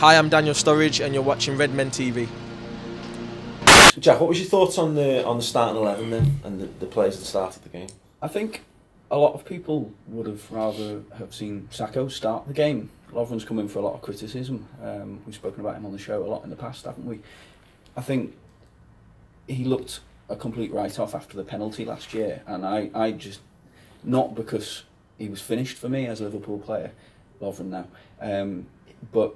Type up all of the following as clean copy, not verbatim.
Hi, I'm Daniel Sturridge and you're watching Redmen TV. Jack, what was your thoughts on the starting 11 then, and the players at the start of the game? I think a lot of people would have rather have seen Sacco start the game. Lovren's come in for a lot of criticism. We've spoken about him on the show a lot in the past, haven't we? I think he looked a complete write-off after the penalty last year, and I just, not because he was finished for me as a Liverpool player, Lovren now, but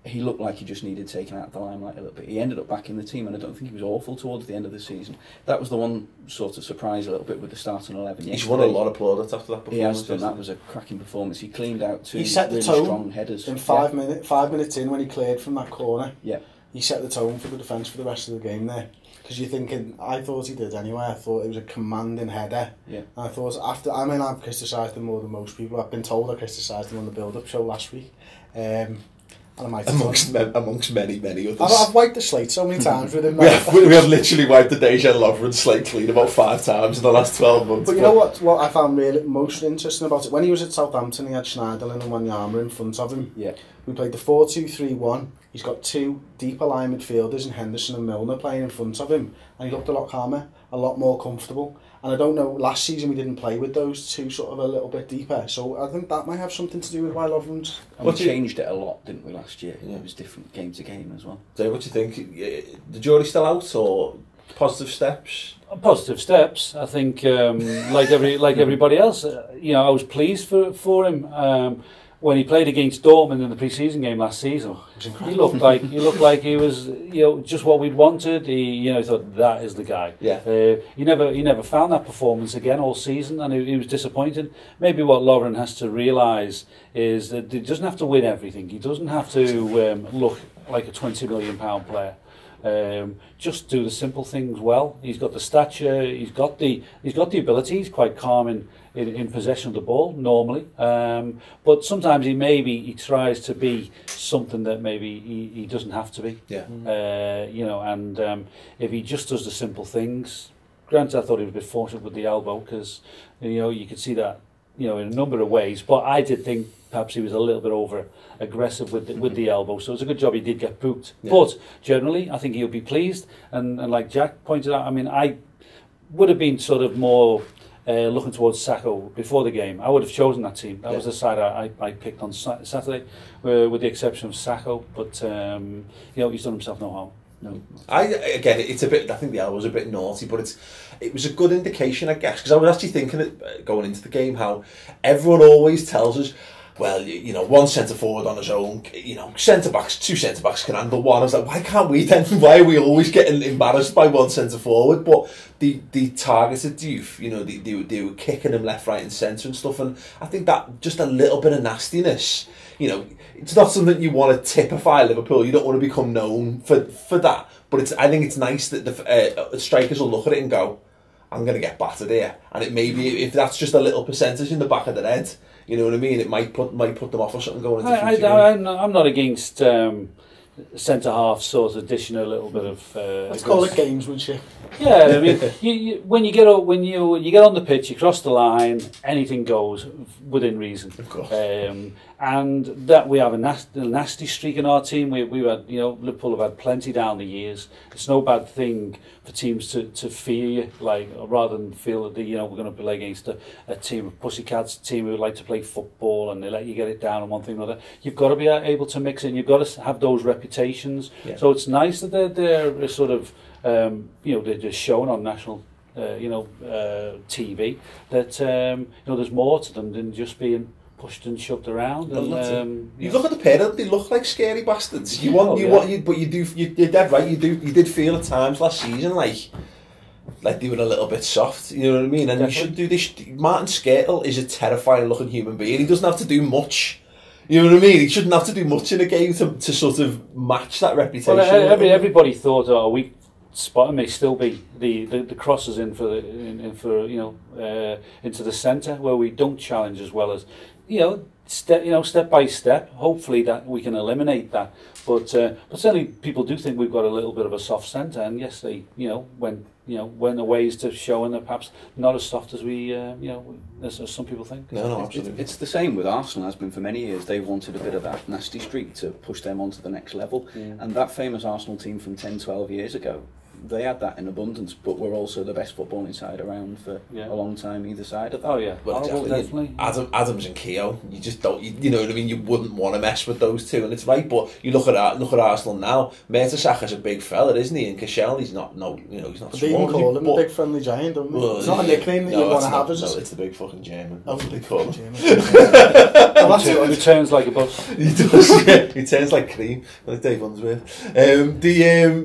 he looked like he just needed taken out of the limelight a little bit. He ended up back in the team, and I don't think he was awful towards the end of the season. That was the one sort of surprise a little bit with the starting 11. He's won a lot of plaudits after that performance. He has done. That was a cracking performance. He cleaned out two he set the really tone strong headers. In 5 minutes in, when he cleared from that corner, yeah, he set the tone for the defence for the rest of the game there. Because you're thinking, I thought he did anyway, I thought it was a commanding header. Yeah. And I thought, I've criticised him more than most people. I've been told I criticised him on the build-up show last week. And I might amongst many others. I've wiped the slate so many times with him. we have literally wiped the Dejan Lovren slate clean about 5 times in the last 12 months. But you know what I found really most interesting about it? When he was at Southampton, he had Schneiderlin and Wanyama in front of him. Yeah. We played the 4-2-3-1. He's got 2 deeper line midfielders in Henderson and Milner playing in front of him. And he looked a lot calmer, a lot more comfortable. And I don't know, last season we didn't play with those 2 sort of a little bit deeper. So I think that might have something to do with why Lovren's... And we changed it a lot, didn't we, last year? Yeah. It was different game to game as well. Dave, what do you think? The jury's still out, or positive steps? Positive steps. I think, like everybody else, I was pleased for him. When he played against Dortmund in the pre-season game last season, he looked like he was, just what we'd wanted. He thought that is the guy. Yeah. He never found that performance again all season, and he was disappointed. Maybe what Lovren has to realise is that he doesn't have to win everything. He doesn't have to look like a £20 million player. Just do the simple things well. He's got the stature. He's got the ability. He's quite calm in possession of the ball normally, but sometimes he tries to be something that maybe he doesn't have to be. Yeah. And if he just does the simple things. Granted, I thought he was a bit fortunate with the elbow because you could see that in a number of ways, but I did think perhaps he was a little bit over aggressive with the elbow, so it's a good job he did get booked. Yeah. But generally I think he'll be pleased, and like Jack pointed out, I mean, I would have been sort of more looking towards Sacco before the game. I would have chosen that team. That was the side I picked on Saturday, with the exception of Sacco, but he's done himself no harm. No. It's a bit. I think the elbow was a bit naughty, but it was a good indication, I guess, because I was actually thinking going into the game how everyone always tells us, well, one centre forward on his own, two centre backs can handle one. I was like, why can't we then? Why are we always getting embarrassed by one centre forward? But the targeted youth, they were kicking him left, right, and centre and stuff, and I think that just a little bit of nastiness. It's not something you want to typify Liverpool. You don't want to become known for that. But I think it's nice that the strikers will look at it and go, I'm going to get battered here. And it may be, if that's just a little percentage in the back of their head, you know what I mean? It might put them off or something going into future. I'm not against centre half sort of dishing a little bit of. Let's call it gamesmanship. Yeah, I mean, when you get on the pitch, you cross the line, anything goes within reason. Of course. And that we have a nasty streak in our team. We had, Liverpool have had plenty down the years. It's no bad thing for teams to fear you, rather than feel that we're going to play against a team of pussycats, a team who like to play football and they let you get it down on one thing or another. You've got to be able to mix in. You've got to have those reputations. Yeah. So it's nice that they're sort of they're just shown on national TV that there's more to them than just being pushed and shoved around. And you look at the pair; they look like scary bastards. But you're dead right. You did feel at times last season like they were a little bit soft. You know what I mean? And you should do this. Martin Skrtel is a terrifying looking human being. He doesn't have to do much. You know what I mean? He shouldn't have to do much in a game to sort of match that reputation. Well, everybody thought a weak spot may still be the crosses into the centre where we don't challenge as well as step by step. Hopefully that we can eliminate that. But certainly people do think we've got a little bit of a soft centre, and yes, they when went a ways to showing that perhaps not as soft as we, as some people think. No, absolutely. It's the same with Arsenal, has been for many years. They've wanted a bit of that nasty streak to push them onto the next level. And that famous Arsenal team from 10, 12 years ago, they had that in abundance, but were also the best footballing side around for a long time, either side of that. Oh yeah, well, definitely. Adams and Keogh, you just don't, you know what I mean. You wouldn't want to mess with those two, and it's right. But you look at Arsenal now. Mertesacher's a big fella, isn't he? And Koscielny, he's not. No, he's not. But they even call him the big friendly giant, don't they? Well, it's not a nickname that you want to have, is it? No, it's the big fucking German. That's what they call him. He turns like a bus. He does. Yeah, he turns like cream, like Dave Unsworth.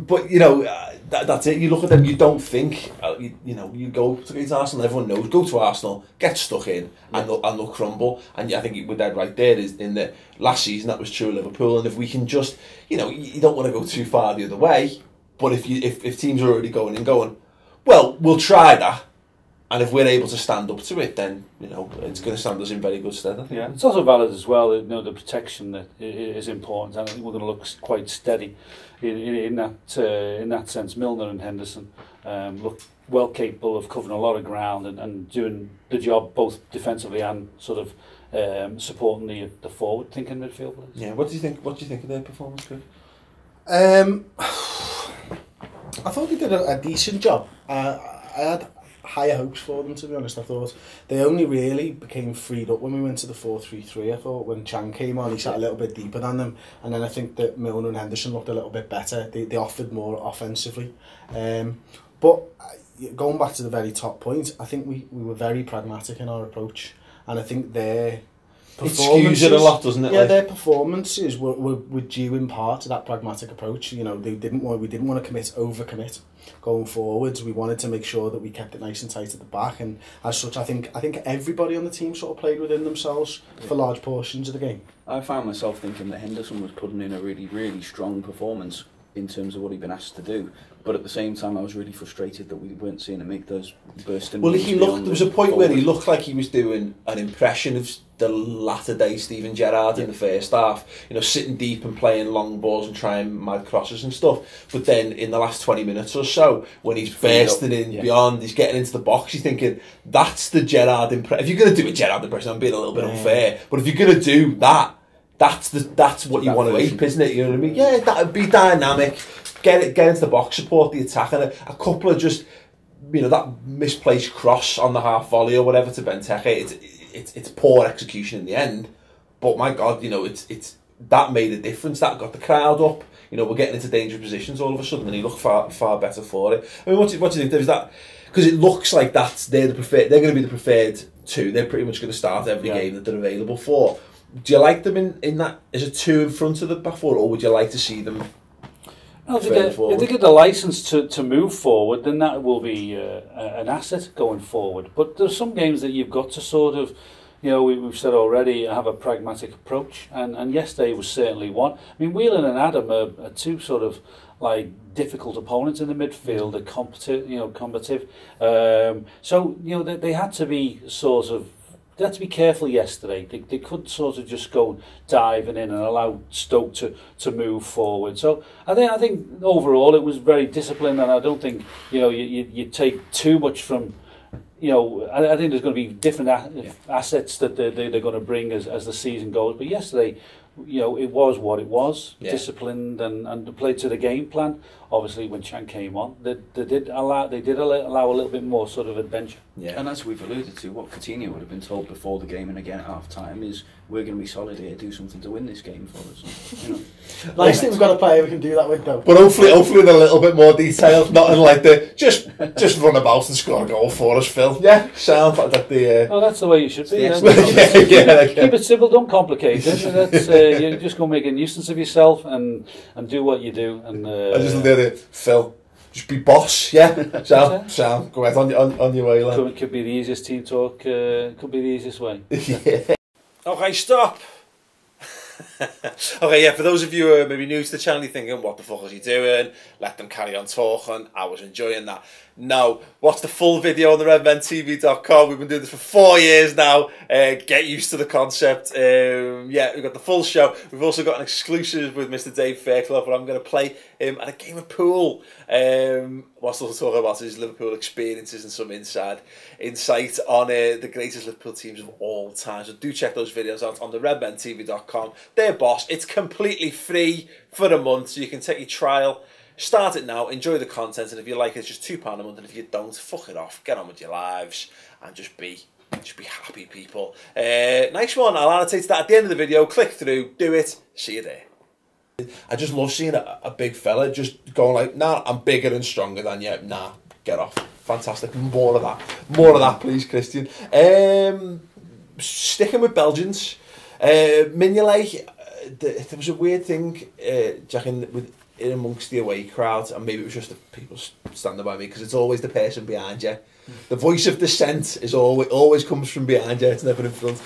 But you know. That's it. You look at them, you don't think, you go to Arsenal, everyone knows, go to Arsenal, get stuck in, and they'll crumble. And I think we're dead right there. Is in the last season that was true of Liverpool. And if we can just, you don't want to go too far the other way, but if teams are already going, well, we'll try that. And if we're able to stand up to it, then it's going to stand us in very good stead. I think. Yeah, it's also valid as well. The protection that is important, and I think we're going to look quite steady in that sense. Milner and Henderson look well capable of covering a lot of ground and doing the job both defensively and sort of supporting the forward thinking midfield players. Yeah. What do you think? What do you think of their performance, Chris? I thought they did a decent job. I had higher hopes for them, to be honest. I thought they only really became freed up when we went to the 4-3-3. I thought when Chan came on, he sat a little bit deeper than them, and then I think that Milner and Henderson looked a little bit better. They offered more offensively. But going back to the very top point, I think we were very pragmatic in our approach, and I think their performances, it skews it a lot, doesn't it? Yeah, their performances were due in part to that pragmatic approach. We didn't want to overcommit going forwards. We wanted to make sure that we kept it nice and tight at the back, and as such, I think everybody on the team sort of played within themselves for large portions of the game. I found myself thinking that Henderson was putting in a really, really strong performance in terms of what he'd been asked to do, but at the same time I was really frustrated that we weren't seeing him make those bursting. Well, there was a point where he looked like he was doing an impression of the latter day Steven Gerrard in the first half, sitting deep and playing long balls and trying mad crosses and stuff. But then in the last 20 minutes or so, when he's bursting in beyond, he's getting into the box, you're thinking, that's the Gerrard impression. If you're going to do a Gerrard impression, I'm being a little bit unfair, but if you're going to do that, that's what you want to ape, isn't it? You know what I mean? Yeah, that would be dynamic. Get into the box, support the attack, and a couple of just, that misplaced cross on the half volley or whatever to Benteke. It's poor execution in the end, but my God, it's that made a difference. That got the crowd up. We're getting into dangerous positions all of a sudden, and he looked far better for it. I mean, what do you think? There's that, because it looks like they're going to be the preferred two. They're pretty much going to start every game that they're available for. Do you like them in that as a two in front of the back four, or would you like to see them? If they get the licence to move forward, then that will be an asset going forward. But there's some games that you've got to sort of, we've said already, have a pragmatic approach, and yesterday was certainly one. I mean, Whelan and Adam are two sort of like difficult opponents in the midfield, they're combative. So they had to be sort of. They had to be careful yesterday. They could sort of just go diving in and allow Stoke to move forward. So I think overall it was very disciplined, and I don't think you take too much from. I think there's going to be different assets that they're going to bring as the season goes. But yesterday, it was what it was, disciplined and played to the game plan. Obviously, when Chan came on, they did allow a little bit more sort of adventure. Yeah. And as we've alluded to, what Coutinho would have been told before the game and again at half time is, we're going to be solid here, do something to win this game for us. Nice thing we've got a player we can do that with, though. But hopefully with a little bit more detail, not in like the just run about and score a goal for us, Phil. Yeah, sounds like that. That's the way you should be. Keep it simple, don't complicate it. You just go make a nuisance of yourself and do what you do. And I just did it, Phil. Just be boss, yeah. Sam, go ahead on your way, lad. Could be the easiest team talk. Could be the easiest way. Yeah. Okay, stop. Okay, yeah, for those of you who are maybe new to the channel, you're thinking, what the fuck is he doing? Let them carry on talking. I was enjoying that. No, watch the full video on the redmentv.com. We've been doing this for 4 years now. Get used to the concept. Yeah, we've got the full show. We've also got an exclusive with Mr. Dave Fairclough, where I'm going to play him at a game of pool. Whilst also talking about his Liverpool experiences and some insight on the greatest Liverpool teams of all time. So do check those videos out on the redmentv.com. Their boss. It's completely free for a month, so you can take your trial. Start it now, enjoy the content, and if you like it, it's just £2 a month, and if you don't, fuck it off, get on with your lives, and just be happy, people. Nice one, I'll annotate that at the end of the video, click through, do it, see you there. I just love seeing a big fella just going like, nah, I'm bigger and stronger than you, nah, get off. Fantastic, more of that, please, Christian. Sticking with Belgians, Mignolet, there was a weird thing, Jack, in amongst the away crowd, and maybe it was just the people standing by me, because it's always the person behind you. The voice of dissent is always comes from behind you, it's never in front.